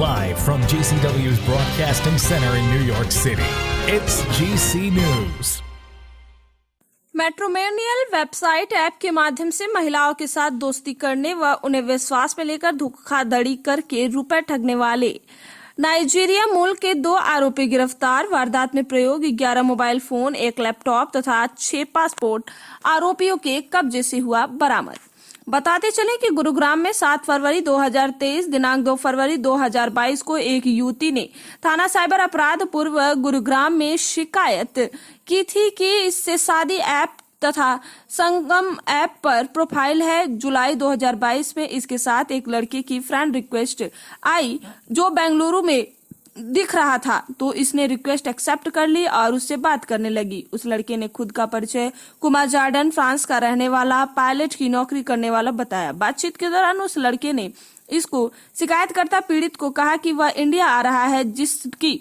Live from GCW's Broadcasting Center in New York City, it's GC News. Matrimonial website app के माध्यम से महिलाओं के साथ दोस्ती करने व उन्हें विश्वास में लेकर धोखाधड़ी करके रुपए ठगने वाले नाइजीरिया मूल के 2 आरोपी गिरफ्तार। वारदात में प्रयोग 11 मोबाइल फोन, 1 लैपटॉप तथा 6 पासपोर्ट आरोपियों के कब्जे से हुआ बरामद। बताते चले कि गुरुग्राम में 7 फरवरी 2023 दिनांक 2 फरवरी 2022 को एक युवती ने थाना साइबर अपराध पूर्व गुरुग्राम में शिकायत की थी कि इससे शादी ऐप तथा संगम ऐप पर प्रोफाइल है। जुलाई 2022 में इसके साथ एक लड़के की फ्रेंड रिक्वेस्ट आई जो बेंगलुरु में दिख रहा था, तो इसने रिक्वेस्ट एक्सेप्ट कर ली और उससे बात करने लगी। उस लड़के ने खुद का परिचय कुमार जॉर्डन, फ्रांस का रहने वाला, पायलट की नौकरी करने वाला बताया। बातचीत के दौरान उस लड़के ने इसको शिकायतकर्ता पीड़ित को कहा कि वह इंडिया आ रहा है, जिसकी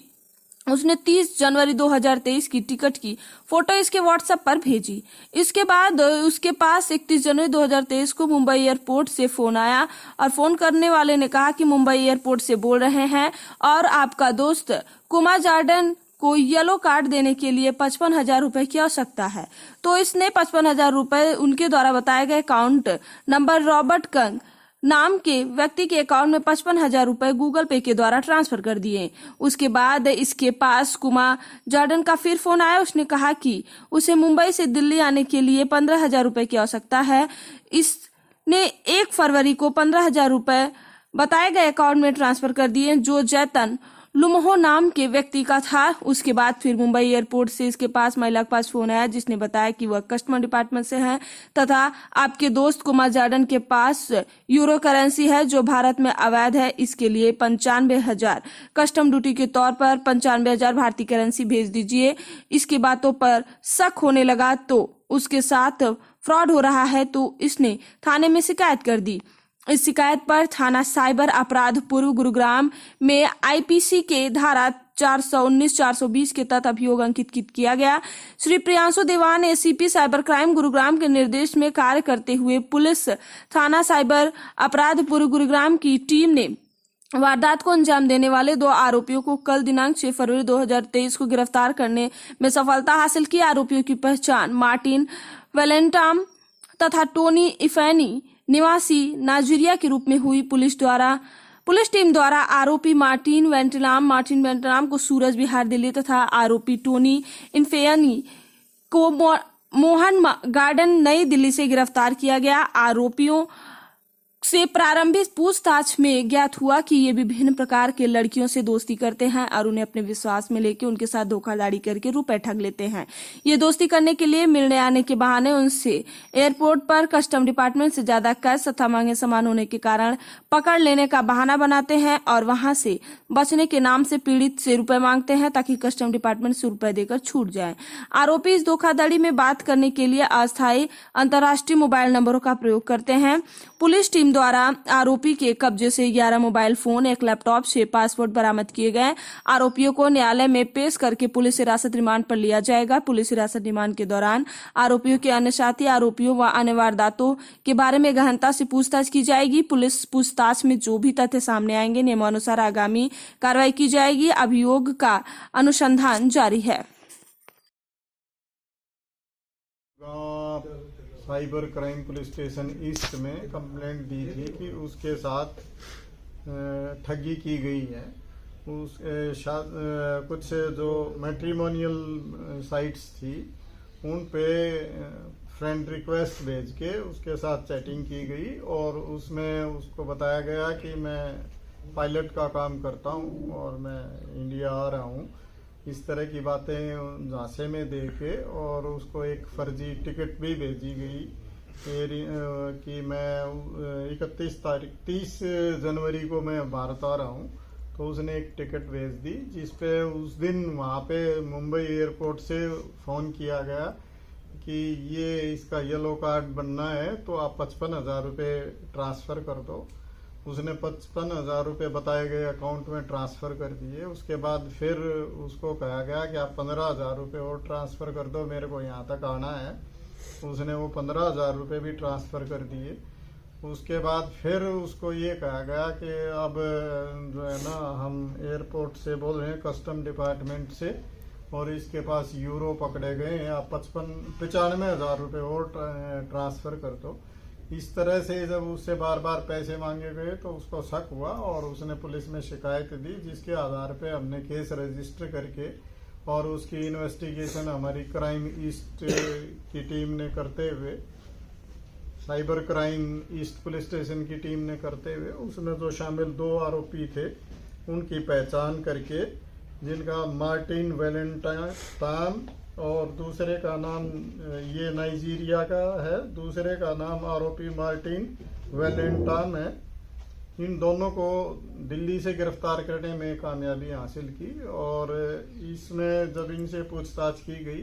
उसने 30 जनवरी 2023 की टिकट की फोटो इसके व्हाट्सएप पर भेजी। इसके बाद उसके पास 31 जनवरी 2023 को मुंबई एयरपोर्ट से फोन आया और फोन करने वाले ने कहा कि मुंबई एयरपोर्ट से बोल रहे हैं और आपका दोस्त कुमार जॉर्डन को येलो कार्ड देने के लिए 55,000 रुपए की आवश्यकता है। तो इसने 55,000 रुपए उनके द्वारा बताए गए अकाउंट नंबर रॉबर्ट कंग नाम के व्यक्ति के अकाउंट में 55,000 रुपए गूगल पे के द्वारा ट्रांसफर कर दिए। उसके बाद इसके पास कुमार जॉर्डन का फिर फोन आया। उसने कहा कि उसे मुंबई से दिल्ली आने के लिए 15,000 रुपए की आवश्यकता है। इसने 1 फरवरी को 15,000 रुपए बताए गए अकाउंट में ट्रांसफर कर दिए, जो जैतन लुमहो नाम के व्यक्ति का था। उसके बाद फिर मुंबई एयरपोर्ट से इसके पास महिला के पास फोन आया, जिसने बताया कि वह कस्टमर डिपार्टमेंट से है तथा आपके दोस्त कुमार जॉर्डन के पास यूरो करेंसी है जो भारत में अवैध है। इसके लिए 95,000 कस्टम ड्यूटी के तौर पर 95,000 भारतीय करेंसी भेज दीजिए। इसकी बातों पर शक होने लगा तो उसके साथ फ्रॉड हो रहा है, तो इसने थाने में शिकायत कर दी। इस शिकायत पर थाना साइबर अपराध पूर्व गुरुग्राम में आईपीसी के धारा 419-420 के तहत अभियोग अंकित किया गया। श्री प्रियांशु देवान एसीपी साइबर क्राइम गुरुग्राम के निर्देश में कार्य करते हुए पुलिस थाना साइबर अपराध पूर्व गुरुग्राम की टीम ने वारदात को अंजाम देने वाले 2 आरोपियों को कल दिनांक 6 फरवरी 2023 को गिरफ्तार करने में सफलता हासिल की। आरोपियों की पहचान मार्टिन वेलेंटाम तथा टोनी इफेनी निवासी नाइजीरिया के रूप में हुई। पुलिस टीम द्वारा आरोपी मार्टिन वेंटलाम को सूरज विहार दिल्ली तथा आरोपी टोनी इन्फेनी को मोहन गार्डन नई दिल्ली से गिरफ्तार किया गया। आरोपियों से प्रारंभिक पूछताछ में ज्ञात हुआ कि ये विभिन्न प्रकार के लड़कियों से दोस्ती करते हैं और उन्हें अपने विश्वास में लेकर उनके साथ धोखाधड़ी करके रुपए ठग लेते हैं। ये दोस्ती करने के लिए मिलने आने के बहाने उनसे एयरपोर्ट पर कस्टम डिपार्टमेंट से ज्यादा कैश तथा महंगे सामान होने के कारण पकड़ लेने का बहाना बनाते हैं और वहां से बचने के नाम से पीड़ित से रुपए मांगते हैं ताकि कस्टम डिपार्टमेंट से रुपए देकर छूट जाए। आरोपी इस धोखाधड़ी में बात करने के लिए अस्थायी अंतर्राष्ट्रीय मोबाइल नंबरों का प्रयोग करते हैं। पुलिस टीम द्वारा आरोपी के कब्जे से 11 मोबाइल फोन, 1 लैपटॉप, 6 पासपोर्ट बरामद किए गए। आरोपियों को न्यायालय में पेश करके पुलिस हिरासत रिमांड पर लिया जाएगा। पुलिस हिरासत रिमांड के दौरान आरोपियों के अन्य साथी आरोपियों व अन्य वारदातों के बारे में गहनता से पूछताछ की जाएगी। पुलिस पूछताछ में जो भी तथ्य सामने आएंगे नियमानुसार आगामी कार्रवाई की जाएगी। अभियोग का अनुसंधान जारी है। Cyber crime police station east में कंप्लेंट दी थी कि उसके साथ ठगी की गई है। कुछ जो मैट्रिमोनियल साइट्स थी उन पे फ्रेंड रिक्वेस्ट भेज के उसके साथ चैटिंग की गई और उसमें उसको बताया गया कि मैं पायलट का काम करता हूँ और मैं इंडिया आ रहा हूँ। इस तरह की बातें झांसे में दे के और उसको एक फर्जी टिकट भी भेजी गई कि मैं 30 जनवरी को मैं भारत आ रहा हूँ। तो उसने एक टिकट भेज दी जिस पे उस दिन वहाँ पे मुंबई एयरपोर्ट से फ़ोन किया गया कि ये इसका येलो कार्ड बनना है तो आप 55,000 रुपये ट्रांसफ़र कर दो। उसने 55,000 रुपये बताए गए अकाउंट में ट्रांसफ़र कर दिए। उसके बाद फिर उसको कहा गया कि आप 15,000 रुपये और ट्रांसफ़र कर दो, मेरे को यहाँ तक आना है। उसने वो 15,000 रुपये भी ट्रांसफ़र कर दिए। उसके बाद फिर उसको ये कहा गया कि अब जो है ना हम एयरपोर्ट से बोल रहे हैं, कस्टम डिपार्टमेंट से, और इसके पास यूरो पकड़े गए हैं, आप 95,000 रुपये और ट्रांसफ़र कर दो। इस तरह से जब उससे बार बार पैसे मांगे गए तो उसको शक हुआ और उसने पुलिस में शिकायत दी, जिसके आधार पे हमने केस रजिस्टर करके और उसकी इन्वेस्टिगेशन हमारी क्राइम ईस्ट की टीम ने करते हुए, cyber crime east police station की टीम ने करते हुए, उसमें जो शामिल 2 आरोपी थे उनकी पहचान करके, जिनका मार्टिन वेलेंटाइन और दूसरे का नाम, ये नाइजीरिया का है, दूसरे का नाम आरोपी मार्टिन वेलेंटाइन है, इन दोनों को दिल्ली से गिरफ्तार करने में कामयाबी हासिल की। और इसमें जब इनसे पूछताछ की गई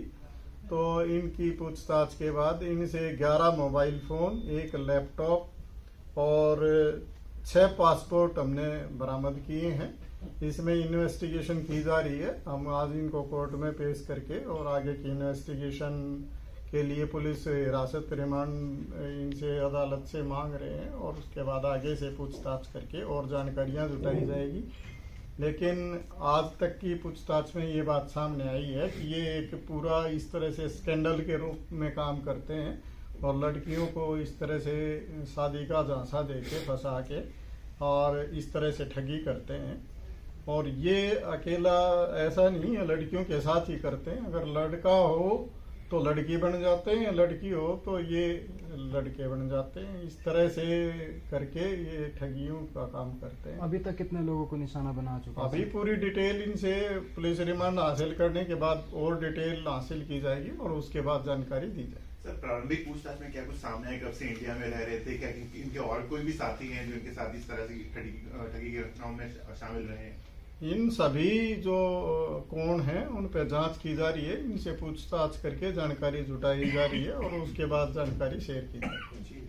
तो इनकी पूछताछ के बाद इनसे 11 मोबाइल फ़ोन, 1 लैपटॉप और 6 पासपोर्ट हमने बरामद किए हैं। इसमें इन्वेस्टिगेशन की जा रही है। हम आज इनको कोर्ट में पेश करके और आगे की इन्वेस्टिगेशन के लिए पुलिस हिरासत रिमांड इनसे अदालत से मांग रहे हैं और उसके बाद आगे से पूछताछ करके और जानकारियां जुटाई जाएगी। लेकिन आज तक की पूछताछ में ये बात सामने आई है कि ये एक पूरा इस तरह से स्कैंडल के रूप में काम करते हैं और लड़कियों को इस तरह से शादी का झांसा दे के फंसा के और इस तरह से ठगी करते हैं। और ये अकेला ऐसा नहीं है, लड़कियों के साथ ही करते हैं। अगर लड़का हो तो लड़की बन जाते हैं, लड़की हो तो ये लड़के बन जाते हैं। इस तरह से करके ये ठगियों का काम करते हैं। अभी तक कितने लोगों को निशाना बना चुके हैं? अभी पूरी डिटेल इनसे पुलिस रिमांड हासिल करने के बाद और डिटेल हासिल की जाएगी और उसके बाद जानकारी दी जाएगी। सर, प्रारंभिक पूछताछ में क्या कुछ सामने आया? कब से इंडिया में रह रहे थे? क्या इनके और कोई भी साथी हैं जो इनके साथ इस तरह से ठगी की घटनाओं में शामिल रहे हैं? इन सभी जो कौन हैं उन पर जांच की जा रही है। इनसे पूछताछ करके जानकारी जुटाई जा रही है और उसके बाद जानकारी शेयर की जाएगी।